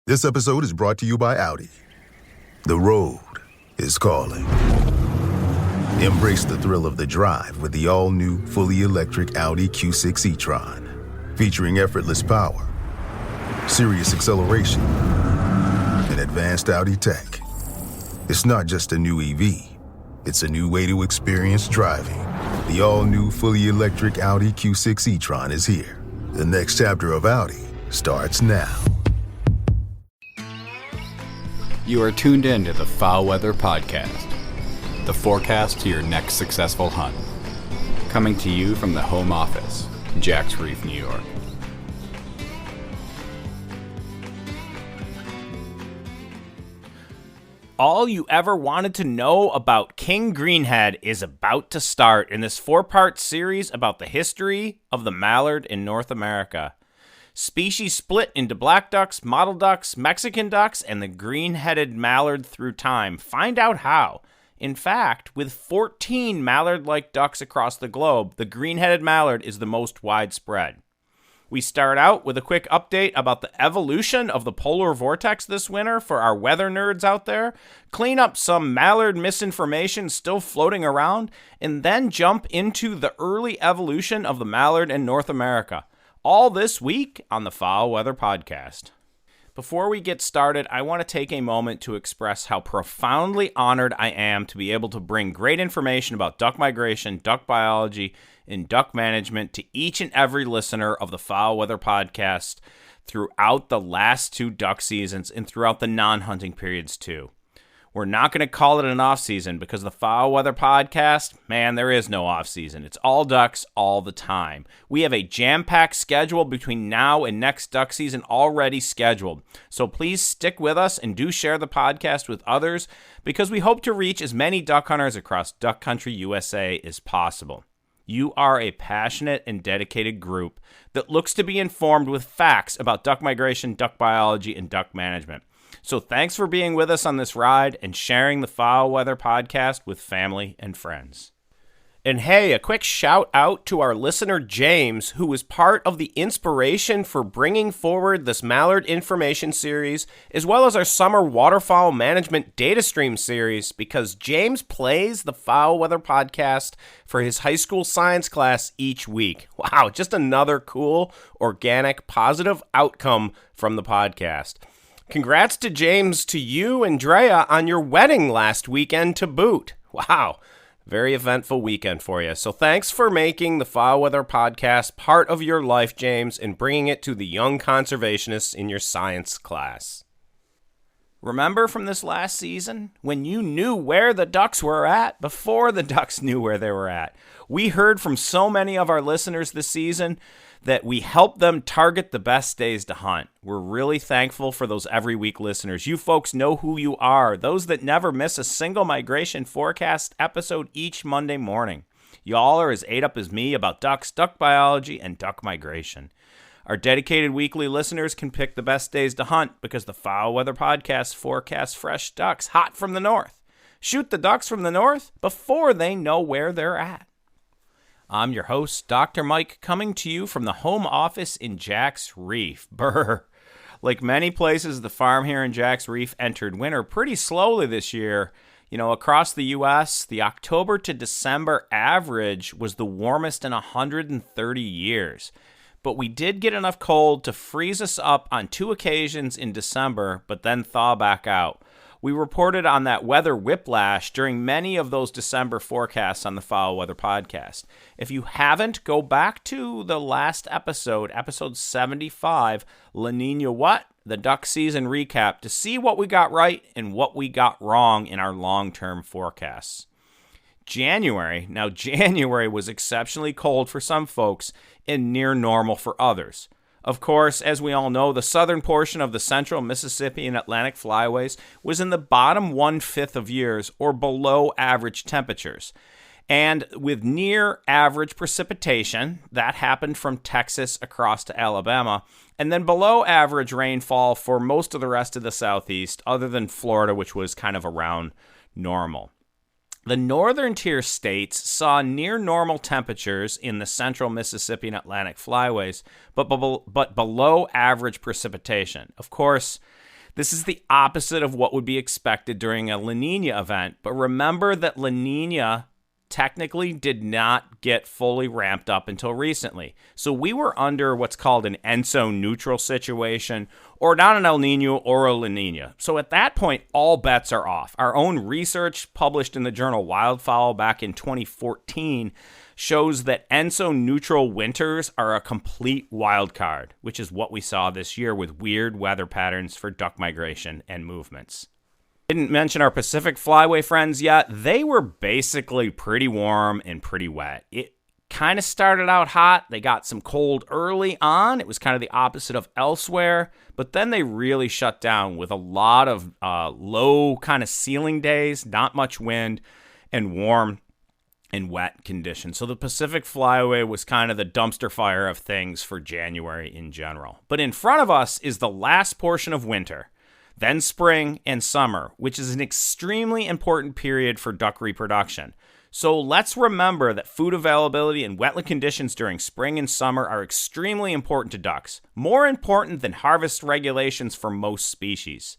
This episode is brought to you by Audi. The road is calling. Embrace the thrill of the drive with the all-new, fully electric Audi Q6 e-tron. Featuring effortless power, serious acceleration, and advanced Audi tech. It's not just a new EV. It's a new way to experience driving. The all-new, fully electric Audi Q6 e-tron is here. The next chapter of Audi starts now. You are tuned in to the Foul Weather Podcast, the forecast to your next successful hunt. Coming to you from the home office, Jack's Reef, New York. All you ever wanted to know about King Greenhead is about to start in this 4-part series about the history of the mallard in North America. Species split into black ducks, mottled ducks, Mexican ducks, and the green-headed mallard through time. Find out how. In fact, with 14 mallard-like ducks across the globe, the green-headed mallard is the most widespread. We start out with a quick update about the evolution of the Polar Vortex this winter for our weather nerds out there, clean up some mallard misinformation still floating around, and then jump into the early evolution of the mallard in North America. All this week on the Foul Weather Podcast. Before we get started, I want to take a moment to express how profoundly honored I am to be able to bring great information about duck migration, duck biology, and duck management to each and every listener of the Foul Weather Podcast throughout the last 2 duck seasons and throughout the non-hunting periods too. We're not going to call it an off-season because the Foul Weather Podcast, man, there is no off-season. It's all ducks all the time. We have a jam-packed schedule between now and next duck season already scheduled. So please stick with us and do share the podcast with others because we hope to reach as many duck hunters across Duck Country USA as possible. You are a passionate and dedicated group that looks to be informed with facts about duck migration, duck biology, and duck management. So thanks for being with us on this ride and sharing the Foul Weather Podcast with family and friends. And hey, a quick shout out to our listener James, who was part of the inspiration for bringing forward this Mallard Information Series, as well as our Summer Waterfowl Management Data Stream Series, because James plays the Foul Weather Podcast for his high school science class each week. Wow, just another cool, organic, positive outcome from the podcast. Congrats to James, to you and Drea on your wedding last weekend to boot. Wow, very eventful weekend for you. So thanks for making the Foul Weather Podcast part of your life, James, and bringing it to the young conservationists in your science class. Remember from this last season when you knew where the ducks were at before the ducks knew where they were at? We heard from so many of our listeners this season that we help them target the best days to hunt. We're really thankful for those every week listeners. You folks know who you are, those that never miss a single migration forecast episode each Monday morning. Y'all are as ate up as me about ducks, duck biology, and duck migration. Our dedicated weekly listeners can pick the best days to hunt because the Foul Weather Podcast forecasts fresh ducks hot from the north. Shoot the ducks from the north before they know where they're at. I'm your host, Dr. Mike, coming to you from the home office in Jack's Reef. Brr. Like many places, the farm here in Jack's Reef entered winter pretty slowly this year. You know, across the U.S., the October to December average was the warmest in 130 years. But we did get enough cold to freeze us up on 2 occasions in December, but then thaw back out. We reported on that weather whiplash during many of those December forecasts on the Foul Weather Podcast. If you haven't, go back to the last episode, episode 75, La Nina What? The duck season recap, to see what we got right and what we got wrong in our long-term forecasts. January was exceptionally cold for some folks and near normal for others. Of course, as we all know, the southern portion of the central Mississippi and Atlantic flyways was in the bottom 1/5 of years or below average temperatures. And with near average precipitation, that happened from Texas across to Alabama, and then below average rainfall for most of the rest of the southeast, other than Florida, which was kind of around normal. The northern tier states saw near normal temperatures in the central Mississippi and Atlantic flyways, but below average precipitation. Of course, This is the opposite of what would be expected during a La Nina event, but remember that La Nina technically did not get fully ramped up until recently. So we were under what's called an ENSO neutral situation, or not an El Nino or a La Nina. So at that point, all bets are off. Our own research published in the journal Wildfowl back in 2014 shows that ENSO neutral winters are a complete wild card, which is what we saw this year with weird weather patterns for duck migration and movements. Didn't mention our Pacific flyway friends yet. They were basically pretty warm and pretty wet. It kind of started out hot. They got some cold early on. It was kind of the opposite of elsewhere, but then they really shut down with a lot of low kind of ceiling days, not much wind, and warm and wet conditions. So the Pacific flyway was kind of the dumpster fire of things for January in general. But in front of us is the last portion of winter, then spring and summer, which is an extremely important period for duck reproduction. So let's remember that food availability and wetland conditions during spring and summer are extremely important to ducks, more important than harvest regulations for most species.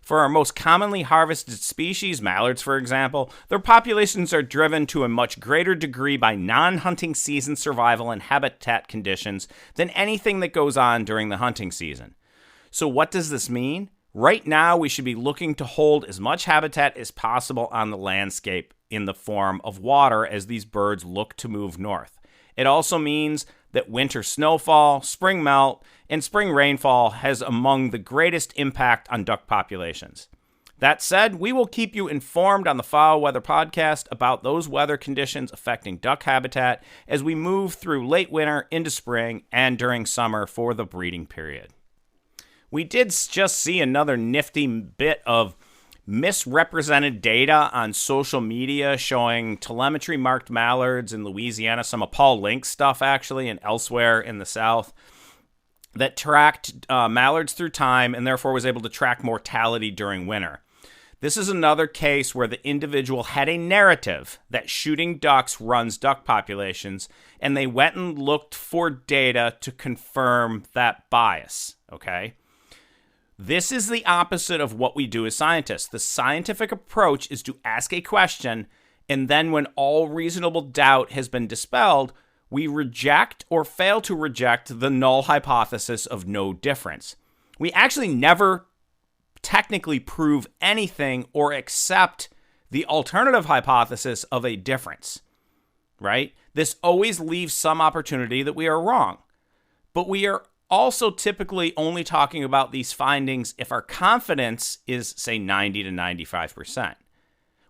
For our most commonly harvested species, mallards for example, their populations are driven to a much greater degree by non-hunting season survival and habitat conditions than anything that goes on during the hunting season. So what does this mean? Right now, we should be looking to hold as much habitat as possible on the landscape in the form of water as these birds look to move north. It also means that winter snowfall, spring melt, and spring rainfall has among the greatest impact on duck populations. That said, we will keep you informed on the Foul Weather Podcast about those weather conditions affecting duck habitat as we move through late winter into spring and during summer for the breeding period. We did just see another nifty bit of misrepresented data on social media showing telemetry marked mallards in Louisiana, some of Paul Link's stuff actually, and elsewhere in the South, that tracked mallards through time and therefore was able to track mortality during winter. This is another case where the individual had a narrative that shooting ducks runs duck populations, and they went and looked for data to confirm that bias, okay? This is the opposite of what we do as scientists. The scientific approach is to ask a question, and then when all reasonable doubt has been dispelled, we reject or fail to reject the null hypothesis of no difference. We actually never technically prove anything or accept the alternative hypothesis of a difference, right? This always leaves some opportunity that we are wrong. But we are also typically only talking about these findings if our confidence is, say, 90 to 95%.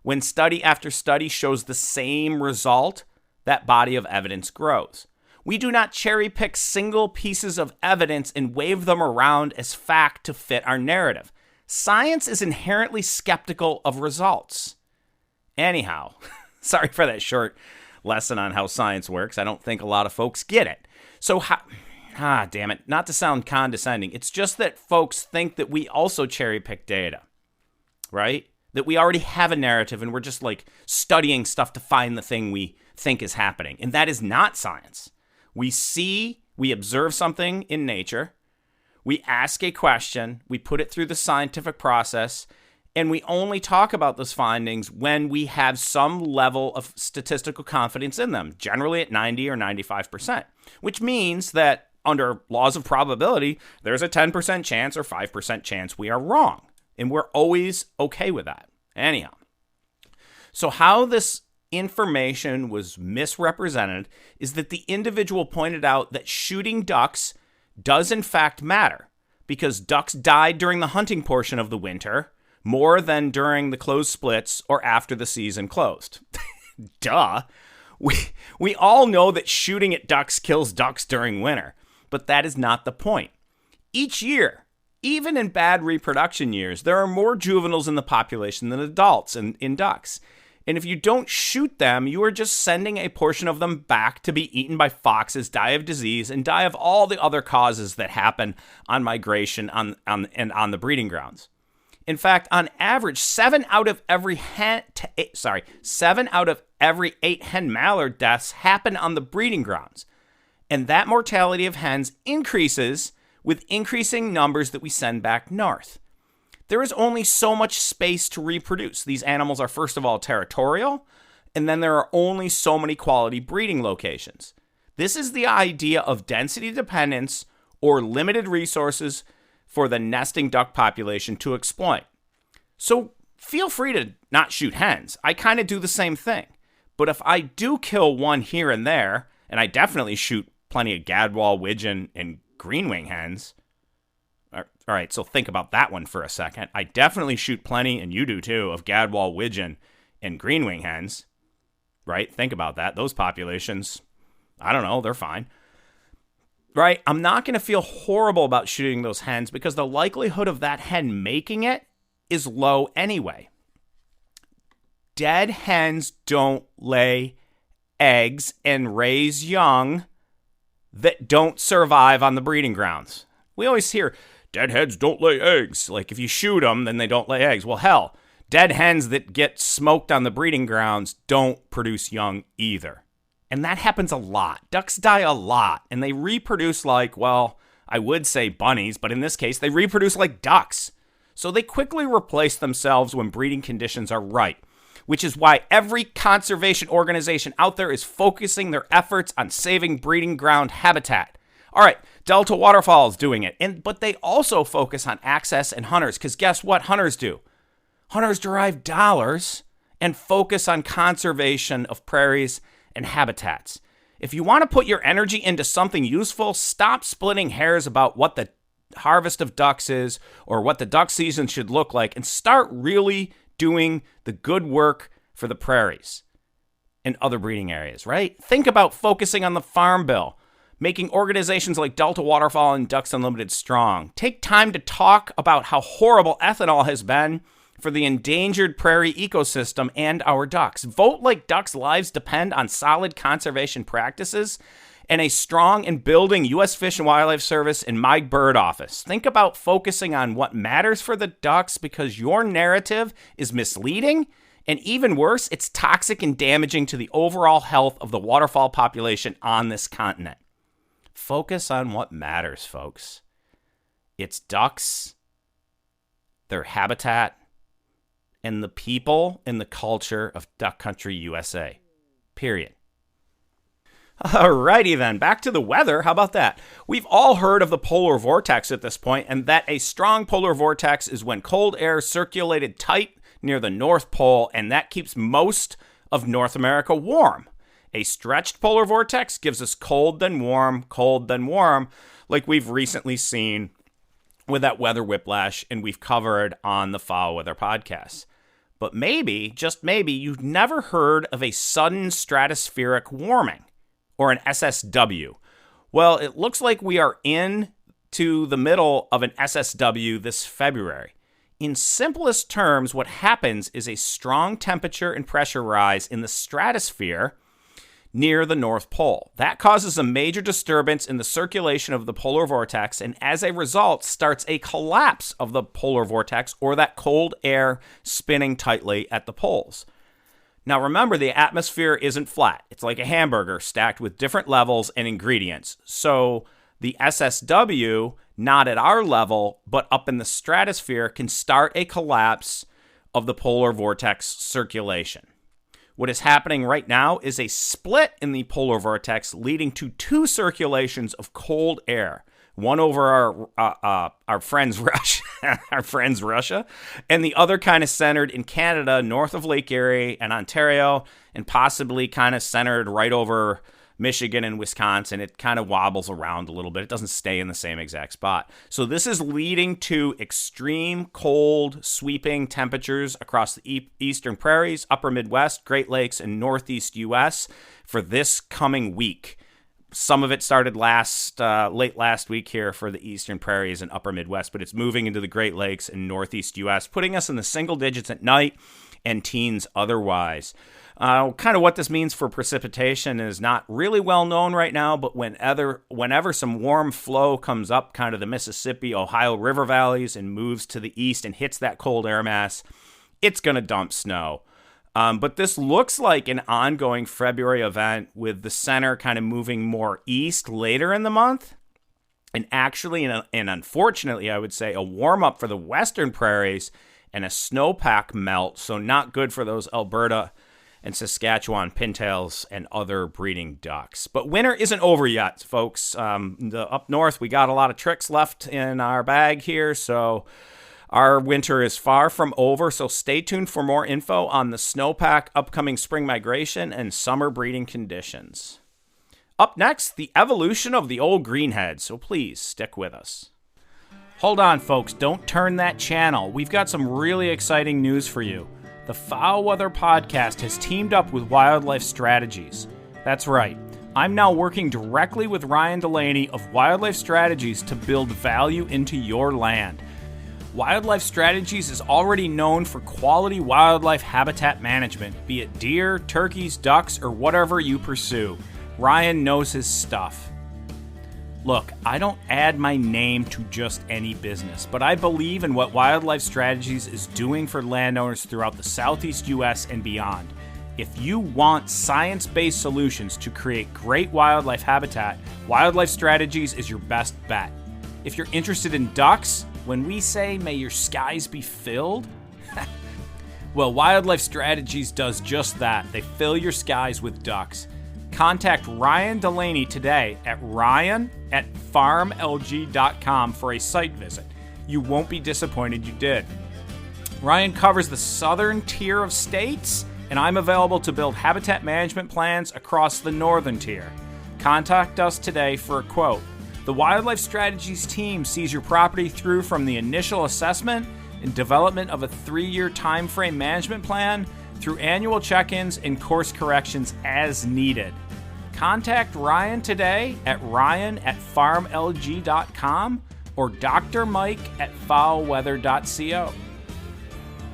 When study after study shows the same result, that body of evidence grows. We do not cherry pick single pieces of evidence and wave them around as fact to fit our narrative. Science is inherently skeptical of results. Anyhow, sorry for that short lesson on how science works. I don't think a lot of folks get it. So damn it, not to sound condescending, it's just that folks think that we also cherry pick data, right? That we already have a narrative and we're just like studying stuff to find the thing we think is happening. And that is not science. We observe something in nature, we ask a question, we put it through the scientific process, and we only talk about those findings when we have some level of statistical confidence in them, generally at 90 or 95%, which means that under laws of probability, there's a 10% chance or 5% chance we are wrong. And we're always okay with that. Anyhow, so how this information was misrepresented is that the individual pointed out that shooting ducks does in fact matter because ducks died during the hunting portion of the winter more than during the closed splits or after the season closed. Duh. We all know that shooting at ducks kills ducks during winter, but that is not the point. Each year, even in bad reproduction years, there are more juveniles in the population than adults in ducks. And if you don't shoot them, you are just sending a portion of them back to be eaten by foxes, die of disease, and die of all the other causes that happen on migration and on the breeding grounds. In fact, on average, 7 out of every 8 hen mallard deaths happen on the breeding grounds. And that mortality of hens increases with increasing numbers that we send back north. there is only so much space to reproduce. These animals are, first of all, territorial, and then there are only so many quality breeding locations. This is the idea of density dependence or limited resources for the nesting duck population to exploit. So feel free to not shoot hens. I kind of do the same thing. But if I do kill one here and there, and I definitely shoot plenty of gadwall, widgeon, and greenwing hens. All right, so think about that one for a second. I definitely shoot plenty, and you do too, of gadwall, widgeon, and greenwing hens. Right? Think about that. Those populations, I don't know, they're fine. Right? I'm not going to feel horrible about shooting those hens because the likelihood of that hen making it is low anyway. Dead hens don't lay eggs and raise young that don't survive on the breeding grounds. We always hear, dead hens don't lay eggs. Like, if you shoot them, then they don't lay eggs. Well, hell, dead hens that get smoked on the breeding grounds don't produce young either. And that happens a lot. Ducks die a lot, and they reproduce like, well, I would say bunnies, but in this case, they reproduce like ducks. So they quickly replace themselves when breeding conditions are right, which is why every conservation organization out there is focusing their efforts on saving breeding ground habitat. All right, Delta Waterfowl is doing it, but they also focus on access and hunters, because guess what hunters do? Hunters derive dollars and focus on conservation of prairies and habitats. If you want to put your energy into something useful, stop splitting hairs about what the harvest of ducks is or what the duck season should look like, and start really doing the good work for the prairies and other breeding areas, right? Think about focusing on the Farm Bill, making organizations like Delta Waterfowl and Ducks Unlimited strong. Take time to talk about how horrible ethanol has been for the endangered prairie ecosystem and our ducks. Vote like ducks' lives depend on solid conservation practices and a strong and building U.S. Fish and Wildlife Service and my bird office. Think about focusing on what matters for the ducks, because your narrative is misleading, and even worse, it's toxic and damaging to the overall health of the waterfowl population on this continent. Focus on what matters, folks. It's ducks, their habitat, and the people and the culture of Duck Country, USA. Period. Alrighty then, back to the weather. How about that? We've all heard of the polar vortex at this point, and that a strong polar vortex is when cold air circulated tight near the North Pole, and that keeps most of North America warm. A stretched polar vortex gives us cold then warm, like we've recently seen with that weather whiplash, and we've covered on the Foul Weather podcast. But maybe, just maybe, you've never heard of a sudden stratospheric warming, or an SSW. Well, it looks like we are into the middle of an SSW this February. In simplest terms, what happens is a strong temperature and pressure rise in the stratosphere near the North Pole. That causes a major disturbance in the circulation of the polar vortex, and as a result, starts a collapse of the polar vortex, or that cold air spinning tightly at the poles. Now remember, the atmosphere isn't flat. It's like a hamburger stacked with different levels and ingredients. So the SSW, not at our level, but up in the stratosphere, can start a collapse of the polar vortex circulation. What is happening right now is a split in the polar vortex, leading to two circulations of cold air. One over our friends Russia, and the other kind of centered in Canada, north of Lake Erie and Ontario, and possibly kind of centered right over Michigan and Wisconsin. It kind of wobbles around a little bit. It doesn't stay in the same exact spot. So this is leading to extreme cold, sweeping temperatures across the eastern prairies, upper Midwest, Great Lakes, and Northeast U.S. for this coming week. Some of it started late last week here for the eastern prairies and upper Midwest, but it's moving into the Great Lakes and Northeast U.S., putting us in the single digits at night and teens otherwise. Kind of what this means for precipitation is not really well known right now, but whenever some warm flow comes up kind of the Mississippi, Ohio River valleys and moves to the east and hits that cold air mass, it's going to dump snow. But this looks like an ongoing February event, with the center kind of moving more east later in the month. and actually, and unfortunately, I would say, a warm-up for the western prairies and a snowpack melt, so not good for those Alberta and Saskatchewan pintails and other breeding ducks. But winter isn't over yet, folks. Up north, we got a lot of tricks left in our bag here, so our winter is far from over, so stay tuned for more info on the snowpack, upcoming spring migration, and summer breeding conditions. Up next, the evolution of the old greenhead, so please stick with us. Hold on, folks, don't turn that channel. We've got some really exciting news for you. The Foul Weather Podcast has teamed up with Wildlife Strategies. That's right, I'm now working directly with Ryan Delaney of Wildlife Strategies to build value into your land. Wildlife Strategies is already known for quality wildlife habitat management, be it deer, turkeys, ducks, or whatever you pursue. Ryan knows his stuff. Look, I don't add my name to just any business, but I believe in what Wildlife Strategies is doing for landowners throughout the Southeast U.S. and beyond. If you want science-based solutions to create great wildlife habitat, Wildlife Strategies is your best bet. If you're interested in ducks, when we say, may your skies be filled, well, Wildlife Strategies does just that. They fill your skies with ducks. Contact Ryan Delaney today at ryan@farmlg.com for a site visit. You won't be disappointed you did. Ryan covers the southern tier of states, and I'm available to build habitat management plans across the northern tier. Contact us today for a quote. The Wildlife Strategies team sees your property through from the initial assessment and development of a 3-year time frame management plan through annual check-ins and course corrections as needed. Contact Ryan today at ryan@farmlg.com or Dr. Mike at foulweather.co.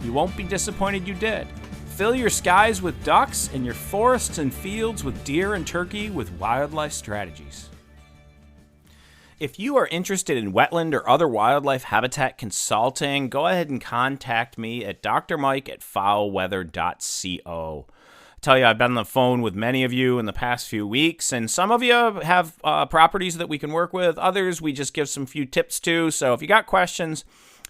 You won't be disappointed you did. Fill your skies with ducks and your forests and fields with deer and turkey with Wildlife Strategies. If you are interested in wetland or other wildlife habitat consulting, go ahead and contact me at drmike@foulweather.co. I tell you, I've been on the phone with many of you in the past few weeks, and some of you have properties that we can work with. Others, we just give some few tips to. So if you got questions,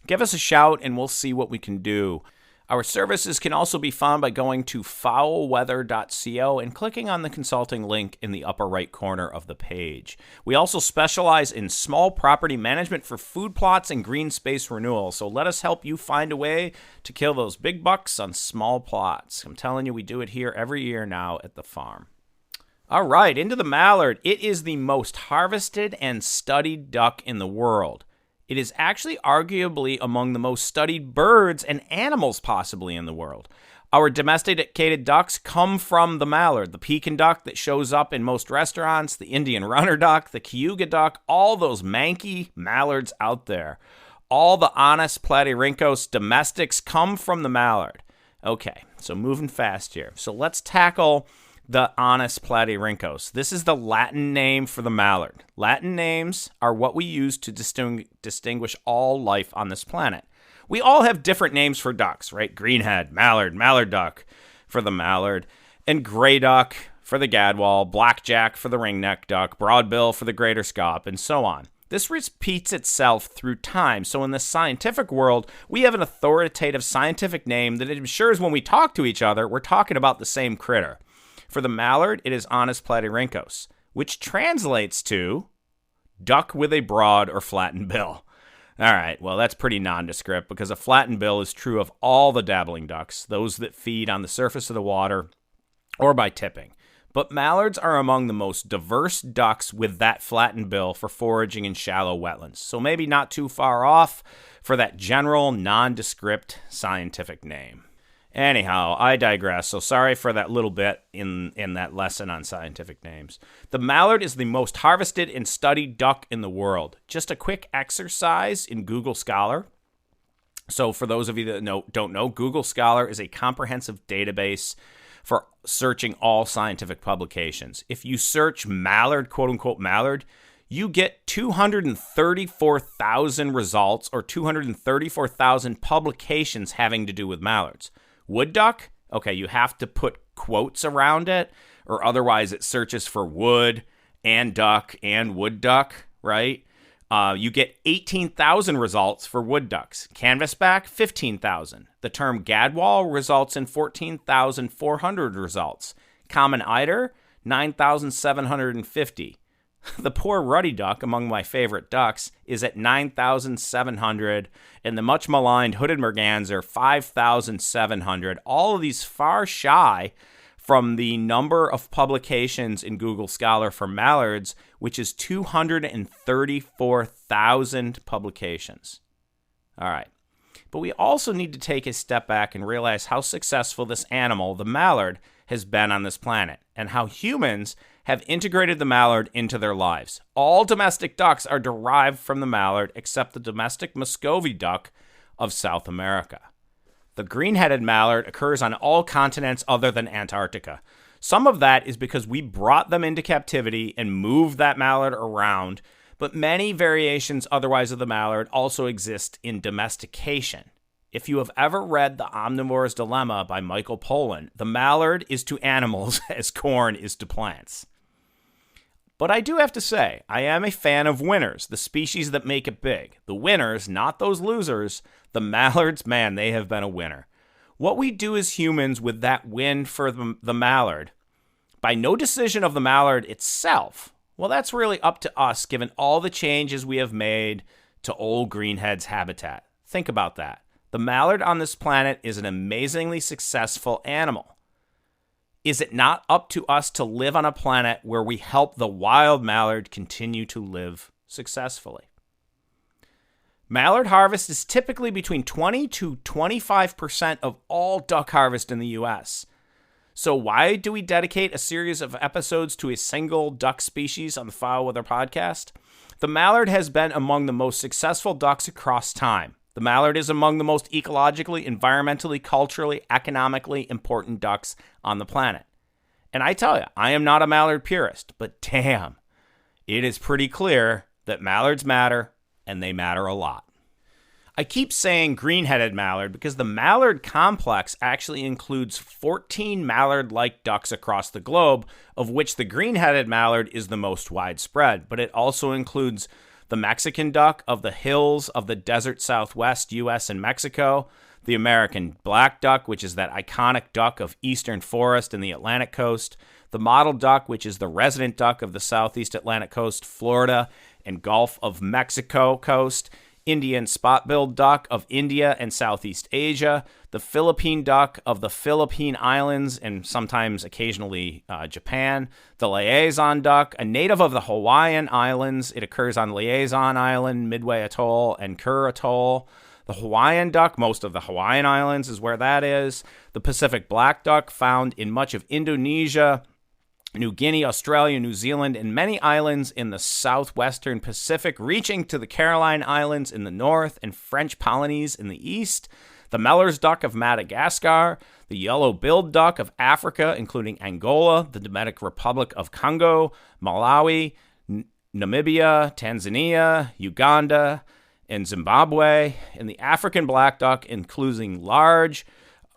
give us a shout, and we'll see what we can do. Our services can also be found by going to foulweather.co and clicking on the consulting link in the upper right corner of the page. We also specialize in small property management for food plots and green space renewal, so let us help you find a way to kill those big bucks on small plots. I'm telling you, we do it here every year now at the farm. All right, into the mallard. It is the most harvested and studied duck in the world. It is actually arguably among the most studied birds and animals possibly in the world. Our domesticated ducks come from the mallard, the Pekin duck that shows up in most restaurants, the Indian runner duck, the Cayuga duck, all those manky mallards out there. All the honest Platyrhynchos domestics come from the mallard. Okay, so moving fast here. So let's tackle the honest Platyrhynchos. This is the Latin name for the mallard. Latin names are what we use to distinguish all life on this planet. We all have different names for ducks, right? Greenhead, mallard, mallard duck for the mallard, and gray duck for the gadwall, blackjack for the ringneck duck, broadbill for the greater scaup, and so on. This repeats itself through time, so in the scientific world, we have an authoritative scientific name that ensures when we talk to each other, we're talking about the same critter. For the mallard, it is honest Platyrhynchos, which translates to duck with a broad or flattened bill. All right, well, that's pretty nondescript because a flattened bill is true of all the dabbling ducks, those that feed on the surface of the water or by tipping. But mallards are among the most diverse ducks with that flattened bill for foraging in shallow wetlands, so maybe not too far off for that general nondescript scientific name. Anyhow, I digress, so sorry for that little bit in that lesson on scientific names. The mallard is the most harvested and studied duck in the world. Just a quick exercise in Google Scholar. So for those of you that don't know, Google Scholar is a comprehensive database for searching all scientific publications. If you search mallard, quote-unquote mallard, you get 234,000 results or 234,000 publications having to do with mallards. Wood duck, okay, you have to put quotes around it, or otherwise it searches for wood and duck and wood duck, right? You get 18,000 results for wood ducks. Canvasback, 15,000. The term gadwall results in 14,400 results. Common eider, 9,750. The poor ruddy duck, among my favorite ducks, is at 9,700, and the much maligned hooded merganser, 5,700. All of these far shy from the number of publications in Google Scholar for mallards, which is 234,000 publications. All right. But we also need to take a step back and realize how successful this animal, the mallard, has been on this planet, and how humans have integrated the mallard into their lives. All domestic ducks are derived from the mallard except the domestic Muscovy duck of South America. The greenheaded mallard occurs on all continents other than Antarctica. Some of that is because we brought them into captivity and moved that mallard around, but many variations otherwise of the mallard also exist in domestication. If you have ever read The Omnivore's Dilemma by Michael Pollan, the mallard is to animals as corn is to plants. But I do have to say, I am a fan of winners, the species that make it big. The winners, not those losers. The mallards, man, they have been a winner. What we do as humans with that win for the mallard, by no decision of the mallard itself, well, that's really up to us, given all the changes we have made to old greenhead's habitat. Think about that. The mallard on this planet is an amazingly successful animal. Is it not up to us to live on a planet where we help the wild mallard continue to live successfully? Mallard harvest is typically between 20 to 25% of all duck harvest in the U.S. So why do we dedicate a series of episodes to a single duck species on the Foul Weather podcast? The mallard has been among the most successful ducks across time. The mallard is among the most ecologically, environmentally, culturally, economically important ducks on the planet. And I tell you, I am not a mallard purist, but damn, it is pretty clear that mallards matter, and they matter a lot. I keep saying greenheaded mallard because the mallard complex actually includes 14 mallard-like ducks across the globe, of which the greenheaded mallard is the most widespread, but it also includes the Mexican duck of the hills of the desert southwest U.S. and Mexico, the American black duck, which is that iconic duck of eastern forest and the Atlantic coast, the mottled duck, which is the resident duck of the southeast Atlantic coast, Florida, and Gulf of Mexico coast, Indian spot-billed duck of India and Southeast Asia, the Philippine duck of the Philippine Islands and sometimes occasionally Japan, the liaison duck, a native of the Hawaiian Islands. It occurs on Liaison Island, Midway Atoll, and Kerr Atoll. The Hawaiian duck, most of the Hawaiian Islands is where that is. The Pacific black duck, found in much of Indonesia, New Guinea, Australia, New Zealand, and many islands in the southwestern Pacific, reaching to the Caroline Islands in the north and French Polynesies in the east, the Meller's duck of Madagascar, the yellow-billed duck of Africa, including Angola, the Democratic Republic of Congo, Malawi, Namibia, Tanzania, Uganda, and Zimbabwe, and the African black duck, including large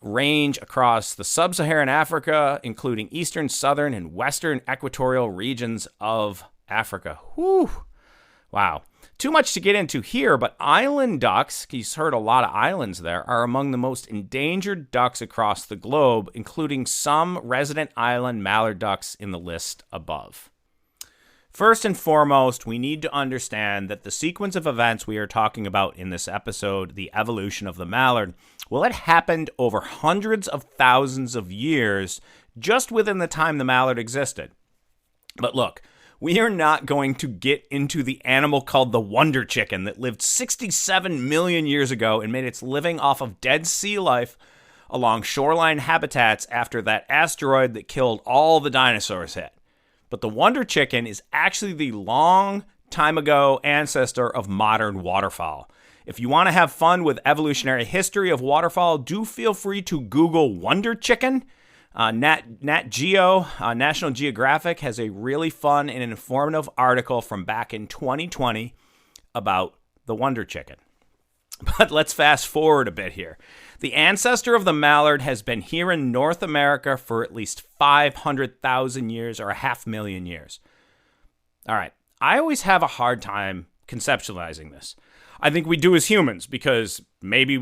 range across the sub-Saharan Africa, including eastern, southern, and western equatorial regions of Africa. Whew. Wow. Too much to get into here, but island ducks, you've heard a lot of islands there, are among the most endangered ducks across the globe, including some resident island mallard ducks in the list above. First and foremost, we need to understand that the sequence of events we are talking about in this episode, the evolution of the mallard, well, it happened over hundreds of thousands of years just within the time the mallard existed. But look, we are not going to get into the animal called the wonder chicken that lived 67 million years ago and made its living off of dead sea life along shoreline habitats after that asteroid that killed all the dinosaurs hit. But the wonder chicken is actually the long time ago ancestor of modern waterfowl. If you want to have fun with evolutionary history of waterfowl, do feel free to Google wonder chicken. Nat Geo, National Geographic, has a really fun and informative article from back in 2020 about the wonder chicken. But let's fast forward a bit here. The ancestor of the mallard has been here in North America for at least 500,000 years or 500,000 years. All right, I always have a hard time conceptualizing this. I think we do as humans because maybe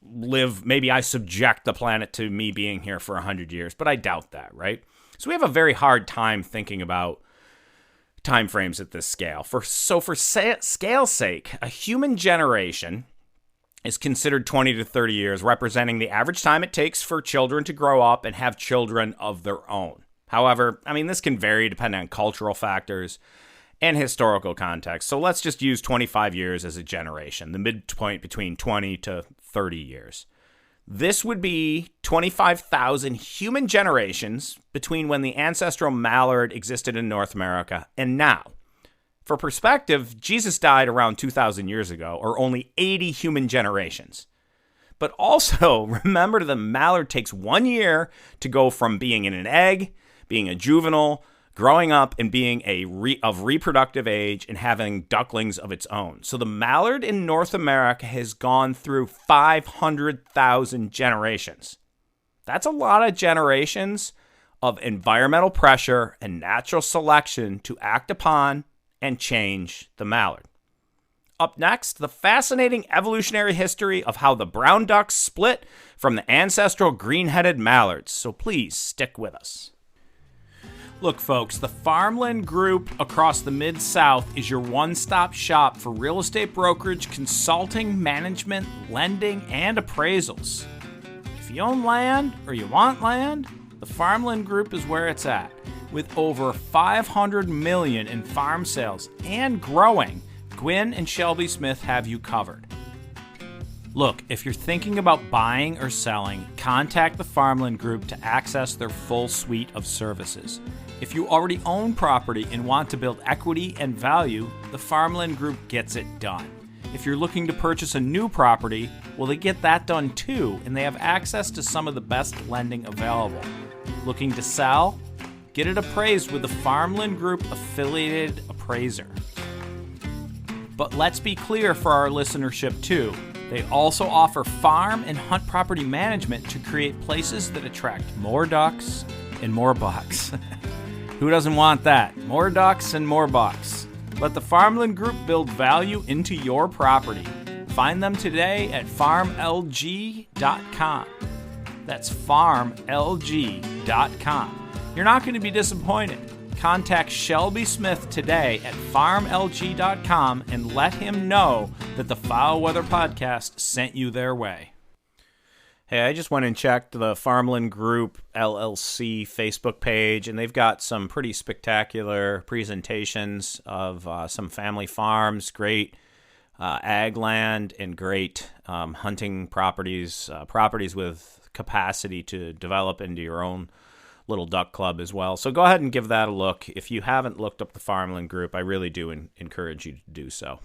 maybe I subject the planet to me being here for 100 years, but I doubt that, right? So we have a very hard time thinking about time frames at this scale. For scale's sake, a human generation is considered 20 to 30 years, representing the average time it takes for children to grow up and have children of their own. However, this can vary depending on cultural factors and historical context. So let's just use 25 years as a generation, the midpoint between 20 to 30 years. This would be 25,000 human generations between when the ancestral mallard existed in North America and now. For perspective, Jesus died around 2,000 years ago, or only 80 human generations. But also, remember the mallard takes 1 year to go from being in an egg, being a juvenile, growing up and being of reproductive age and having ducklings of its own. So the mallard in North America has gone through 500,000 generations. That's a lot of generations of environmental pressure and natural selection to act upon and change the mallard. Up next, the fascinating evolutionary history of how the brown ducks split from the ancestral greenheaded mallards. So please stick with us. Look, folks, the Farmland Group across the Mid-South is your one-stop shop for real estate brokerage, consulting, management, lending, and appraisals. If you own land or you want land, the Farmland Group is where it's at. With over $500 million in farm sales and growing, Gwynn and Shelby Smith have you covered. Look, if you're thinking about buying or selling, contact the Farmland Group to access their full suite of services. If you already own property and want to build equity and value, the Farmland Group gets it done. If you're looking to purchase a new property, well, they get that done too, and they have access to some of the best lending available. Looking to sell? Get it appraised with the Farmland Group affiliated appraiser. But let's be clear for our listenership too. They also offer farm and hunt property management to create places that attract more ducks and more bucks. Who doesn't want that? More ducks and more bucks. Let the Farmland Group build value into your property. Find them today at farmlg.com. That's farmlg.com. You're not going to be disappointed. Contact Shelby Smith today at farmlg.com and let him know that the Foul Weather Podcast sent you their way. Hey, I just went and checked the Farmland Group LLC Facebook page, and they've got some pretty spectacular presentations of some family farms, great ag land, and great hunting properties, properties with capacity to develop into your own little duck club as well. So go ahead and give that a look. If you haven't looked up the Farmland Group, I really do encourage you to do so.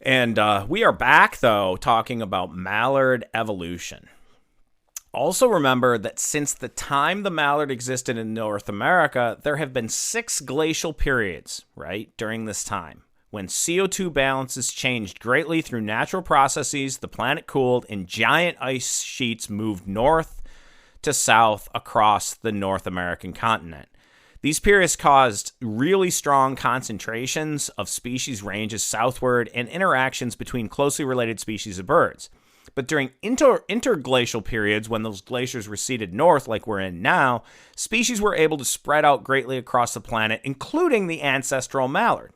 And we are back, though, talking about mallard evolution. Also remember that since the time the mallard existed in North America, there have been 6 glacial periods, right, during this time, when CO2 balances changed greatly through natural processes, the planet cooled, and giant ice sheets moved north to south across the North American continent. These periods caused really strong concentrations of species ranges southward and interactions between closely related species of birds. But during interglacial periods, when those glaciers receded north like we're in now, species were able to spread out greatly across the planet, including the ancestral mallard.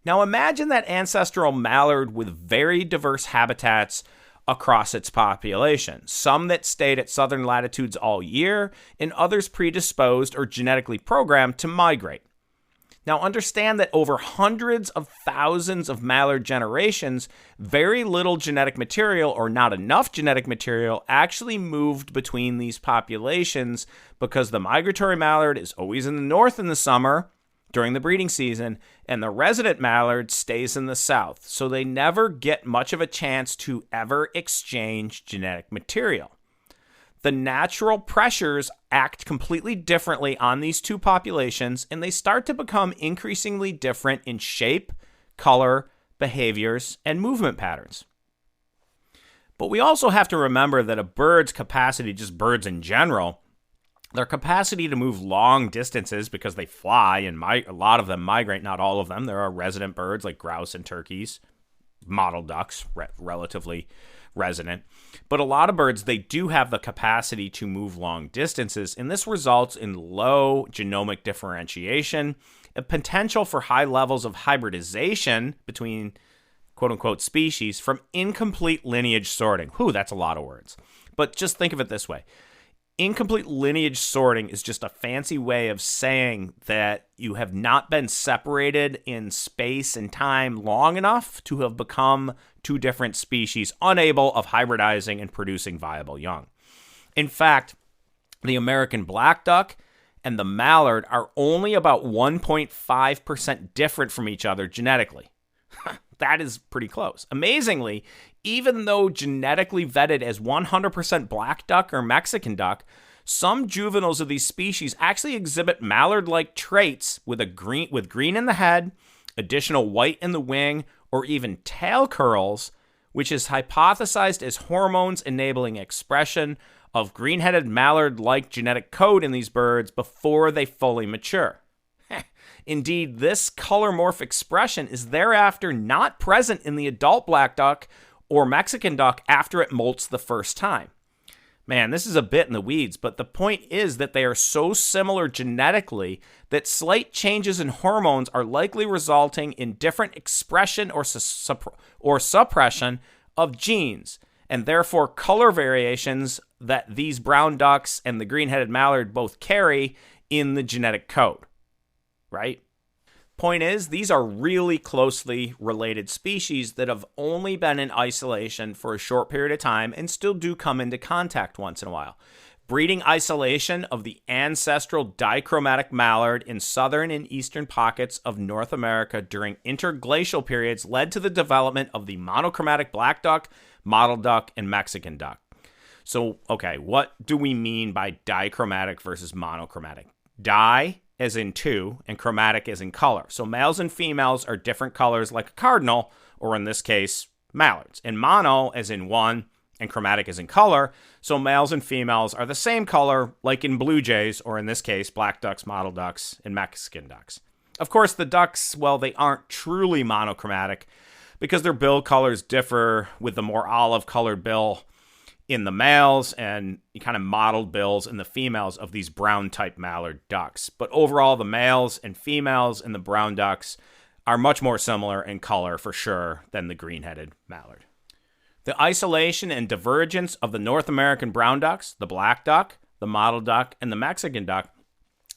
Now imagine that ancestral mallard with very diverse habitats across its population, some that stayed at southern latitudes all year, and others predisposed or genetically programmed to migrate. Now understand that over hundreds of thousands of mallard generations, very little genetic material or not enough genetic material actually moved between these populations because the migratory mallard is always in the north in the summer during the breeding season, and the resident mallard stays in the south, so they never get much of a chance to ever exchange genetic material. The natural pressures act completely differently on these two populations, and they start to become increasingly different in shape, color, behaviors, and movement patterns. But we also have to remember that a bird's capacity, just birds in general, Their capacity to move long distances because they fly, and a lot of them migrate, not all of them. There are resident birds like grouse and turkeys, mottled ducks, relatively resident. But a lot of birds, they do have the capacity to move long distances, and this results in low genomic differentiation, a potential for high levels of hybridization between quote-unquote species from incomplete lineage sorting. Whew, that's a lot of words. But just think of it this way. Incomplete lineage sorting is just a fancy way of saying that you have not been separated in space and time long enough to have become two different species unable of hybridizing and producing viable young. In fact, the American black duck and the mallard are only about 1.5% different from each other genetically. That is pretty close. Amazingly, even though genetically vetted as 100% black duck or Mexican duck, some juveniles of these species actually exhibit mallard-like traits with green in the head, additional white in the wing, or even tail curls, which is hypothesized as hormones enabling expression of greenheaded mallard-like genetic code in these birds before they fully mature. Indeed, this color morph expression is thereafter not present in the adult black duck or Mexican duck after it molts the first time. Man, this is a bit in the weeds, but the point is that they are so similar genetically that slight changes in hormones are likely resulting in different expression or suppression of genes, and therefore color variations that these brown ducks and the green-headed mallard both carry in the genetic code. Right? Point is, these are really closely related species that have only been in isolation for a short period of time and still do come into contact once in a while. Breeding isolation of the ancestral dichromatic mallard in southern and eastern pockets of North America during interglacial periods led to the development of the monochromatic black duck, mottled duck, and Mexican duck. So, okay, what do we mean by dichromatic versus monochromatic? Di as in two, and chromatic as in color. So males and females are different colors like a cardinal, or in this case, mallards. And mono as in one, and chromatic as in color. So males and females are the same color like in blue jays, or in this case, black ducks, mottled ducks, and Mexican ducks. Of course, the ducks, well, they aren't truly monochromatic because their bill colors differ, with the more olive-colored bill in the males and kind of mottled bills in the females of these brown-type mallard ducks. But overall, the males and females in the brown ducks are much more similar in color, for sure, than the green-headed mallard. The isolation and divergence of the North American brown ducks, the black duck, the mottled duck, and the Mexican duck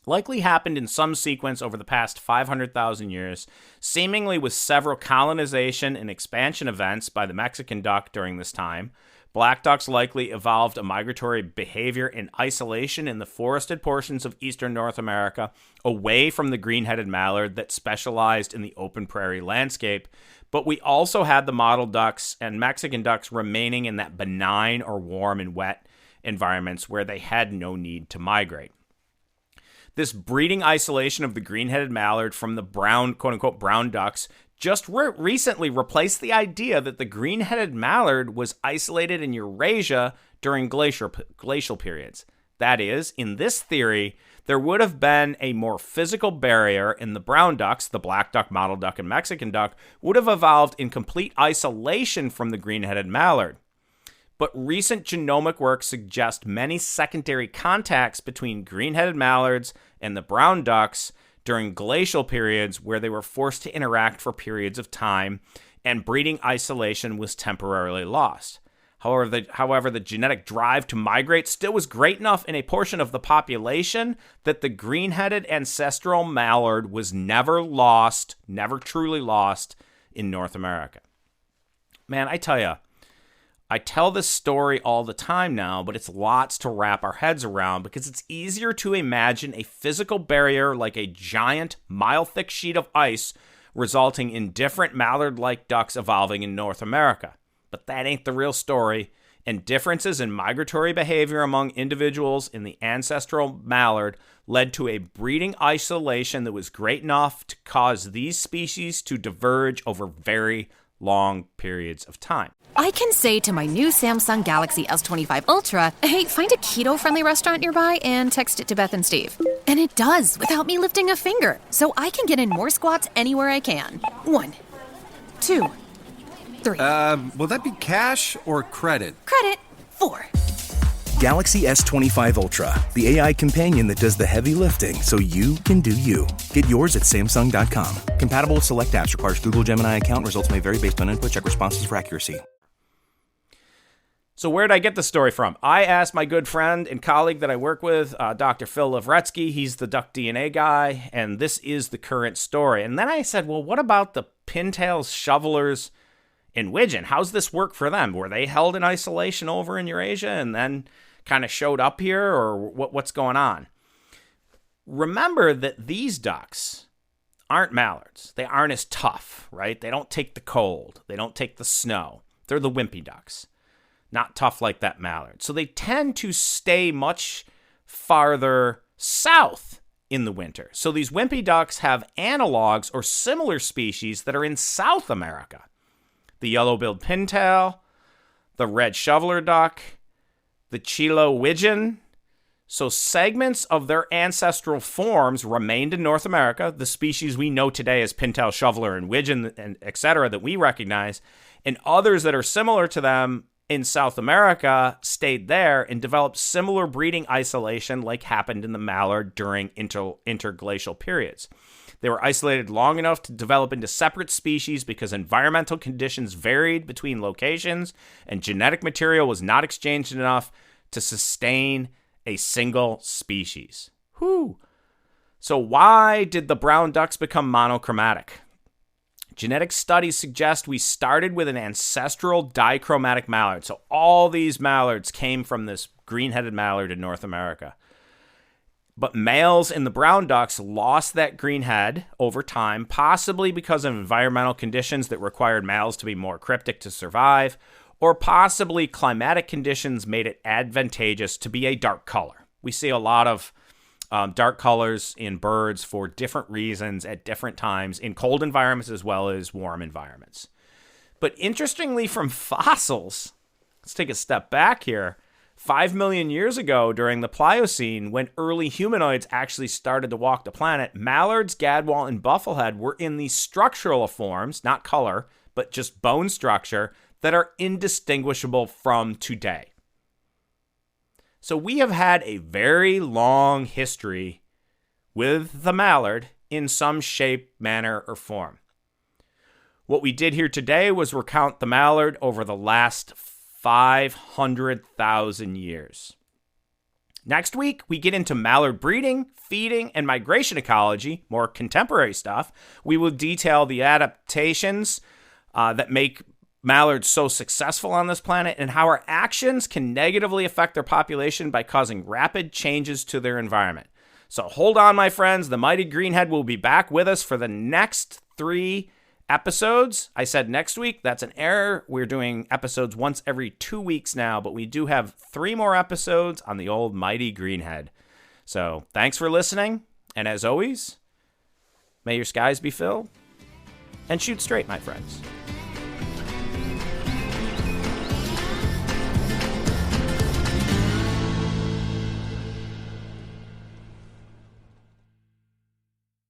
likely happened in some sequence over the past 500,000 years, seemingly with several colonization and expansion events by the Mexican duck during this time. Black ducks likely evolved a migratory behavior in isolation in the forested portions of eastern North America, away from the green-headed mallard that specialized in the open prairie landscape. But we also had the mottled ducks and Mexican ducks remaining in that benign or warm and wet environments where they had no need to migrate. This breeding isolation of the green-headed mallard from the brown, quote-unquote, brown ducks just recently replaced the idea that the green-headed mallard was isolated in Eurasia during glacial periods. That is, in this theory, there would have been a more physical barrier in the brown ducks, the black duck, mottled duck, and Mexican duck, would have evolved in complete isolation from the green-headed mallard. But recent genomic work suggests many secondary contacts between green-headed mallards and the brown ducks during glacial periods where they were forced to interact for periods of time, and breeding isolation was temporarily lost. However, the genetic drive to migrate still was great enough in a portion of the population that the green-headed ancestral mallard was never truly lost in North America. Man, I tell you, I tell this story all the time now, but it's lots to wrap our heads around because it's easier to imagine a physical barrier like a giant, mile-thick sheet of ice resulting in different mallard-like ducks evolving in North America. But that ain't the real story, and differences in migratory behavior among individuals in the ancestral mallard led to a breeding isolation that was great enough to cause these species to diverge over very long periods of time. I can say to my new Samsung Galaxy S25 Ultra, hey, find a keto-friendly restaurant nearby and text it to Beth and Steve. And it does without me lifting a finger, so I can get in more squats anywhere I can. 1, 2, 3. Will that be cash or credit? Credit. 4. Galaxy S25 Ultra, the AI companion that does the heavy lifting so you can do you. Get yours at Samsung.com. Compatible with select apps. Requires Google Gemini account. Results may vary based on input. Check responses for accuracy. So where did I get the story from? I asked my good friend and colleague that I work with, Dr. Phil Lovretsky. He's the duck DNA guy, and this is the current story. And then I said, well, what about the pintails, shovelers in Widgeon? How's this work for them? Were they held in isolation over in Eurasia and then kind of showed up here, or what's going on? Remember that these ducks aren't mallards. They aren't as tough, right? They don't take the cold. They don't take the snow. They're the wimpy ducks. Not tough like that mallard. So they tend to stay much farther south in the winter. So these wimpy ducks have analogs or similar species that are in South America. The yellow-billed pintail, the red shoveler duck, the Chilo widgeon. So segments of their ancestral forms remained in North America, the species we know today as pintail, shoveler, and widgeon, and etc. that we recognize, and others that are similar to them in South America stayed there and developed similar breeding isolation like happened in the mallard during interglacial periods. They were isolated long enough to develop into separate species because environmental conditions varied between locations and genetic material was not exchanged enough to sustain a single species. Whew. So why did the brown ducks become monochromatic? Genetic studies suggest we started with an ancestral dichromatic mallard. So all these mallards came from this green-headed mallard in North America. But males in the brown ducks lost that green head over time, possibly because of environmental conditions that required males to be more cryptic to survive, or possibly climatic conditions made it advantageous to be a dark color. We see a lot of dark colors in birds for different reasons at different times in cold environments as well as warm environments. But interestingly, from fossils, let's take a step back here. 5 million years ago, during the Pliocene, when early humanoids actually started to walk the planet, mallards, gadwall, and bufflehead were in these structural forms, not color, but just bone structure, that are indistinguishable from today. So we have had a very long history with the mallard in some shape, manner, or form. What we did here today was recount the mallard over the last 500,000 years. Next week, we get into mallard breeding, feeding, and migration ecology, more contemporary stuff. We will detail the adaptations that make mallards so successful on this planet and how our actions can negatively affect their population by causing rapid changes to their environment. So hold on, my friends. The mighty greenhead will be back with us for the next 3 episodes. I said next week. That's an error. We're doing episodes once every 2 weeks now, but we do have 3 more episodes on the old mighty greenhead. So thanks for listening. And as always, may your skies be filled and shoot straight, my friends.